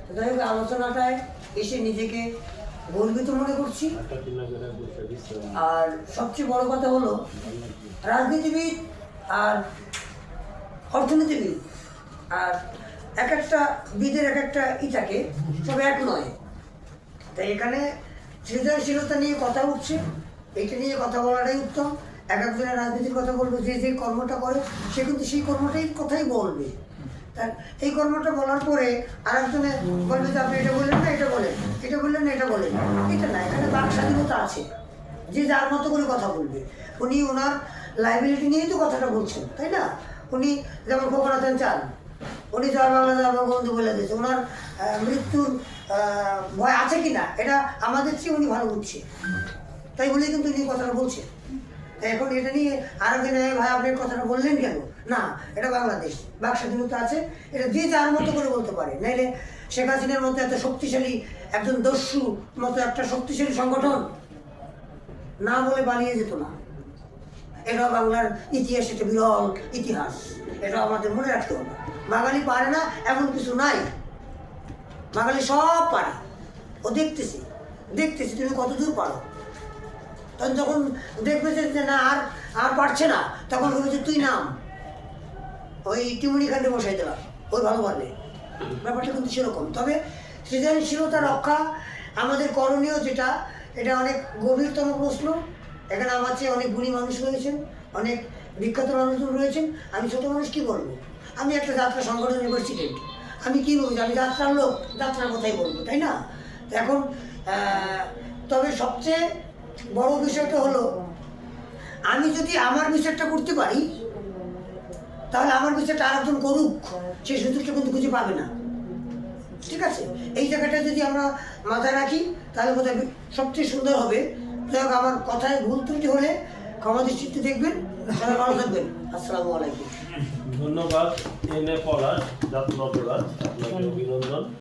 তো যাই হোক আলোচনাটায় এসে নিজেকে গর্বিত মনে করছি। আর সবচেয়ে বড় কথা হলো রাজনীতিবিদ আর অর্থনীতিবিদ আর এক একটা বিদের এক একটা থাকে সব এক নয়। তাই এখানে সৃজনশীলতা নিয়ে কথা উঠছে, এইটা নিয়ে কথা বলাটাই উত্তম। এক একজনের রাজনীতির কথা বলবো, যে যে কর্মটা করে সে কিন্তু সেই কর্মটাই কথাই বলবে। তার এই কর্মটা বলার পরে আর একজনে বলবে যে আপনি এটা বললেন না, এটা বলেন, এটা বললেন না, এটা বলেন। এটা না, এখানে বাক স্বাধীনতা আছে, যে যার মতো করে কথা বলবে। উনি ওনার লাইবিলিটি নিয়েই তো কথাটা বলছেন, তাই না? উনি যেমন খোকনাথেন চান, উনি জয় বাংলা জয় বঙ্গবন্ধু বলে দিয়েছে। ওনার মৃত্যুর ভয় আছে কি না এটা আমাদের চেয়ে উনি ভালো বুঝছে, তাই বলেই কিন্তু উনি কথাটা বলছে। এখন এটা নিয়ে আরেকদিন ভাই আপনি কথাটা বললেন কেন? না, এটা বাংলাদেশ, বাক স্বাধীনতা আছে, এটা যে যার মতো করে বলতে পারে। নাইলে শেখ হাসিনার মতো এত শক্তিশালী একজন দস্যু মতো একটা শক্তিশালী সংগঠন না বলে বানিয়ে যেত না। এটা বাংলার ইতিহাস, এটা বিরল ইতিহাস, এটা আমাদের মনে রাখতে হবে। বাঙালি পারে না এমন কিছু নাই, বাঙালি সব পারে। ও দেখতেছি তুমি কতদূর পারো। তখন যখন দেখবে যে না আর পারছে না, তখন ভেবেছে তুই নাম, ওই টিমুনি খান্ডে বসাই দেওয়া, ওই ভালো পারবে। ব্যাপারটা কিন্তু সেরকম। তবে সৃজনশীলতা রক্ষা আমাদের করণীয় যেটা, এটা অনেক গভীরতম প্রশ্ন। এখানে আমার চেয়ে অনেক গুণী মানুষ রয়েছেন, অনেক বিখ্যাত মানুষজন রয়েছেন। আমি ছোটো মানুষ কী বলবো? আমি একটা যাত্রা সংগঠনের প্রেসিডেন্ট, আমি কী বলবো? আমি যাত্রার লোক, যাত্রার কথাই বলবো, তাই না? তো এখন তবে সবচেয়ে বড় বিষয়টা হলো, আমি যদি আমার বিচারটা করতে পারি, তাহলে আমার বিচারটা আরেকজন করুক, সেই সুযোগটা কিন্তু খুঁজে পাবে না। ঠিক আছে? এই জায়গাটা যদি আমরা মাথায় রাখি, তাহলে বোধহয় সবচেয়ে সুন্দর হবে। যাই হোক, আমার কথায় ভুল ত্রুটি হলে ক্ষমা দৃষ্টিতে দেখবেন। সবাই ভালো থাকবেন। আসসালামু আলাইকুম। ধন্যবাদ। এনে পলাশ, জাতীয় অপরাধ, আপনাকে অভিনন্দন।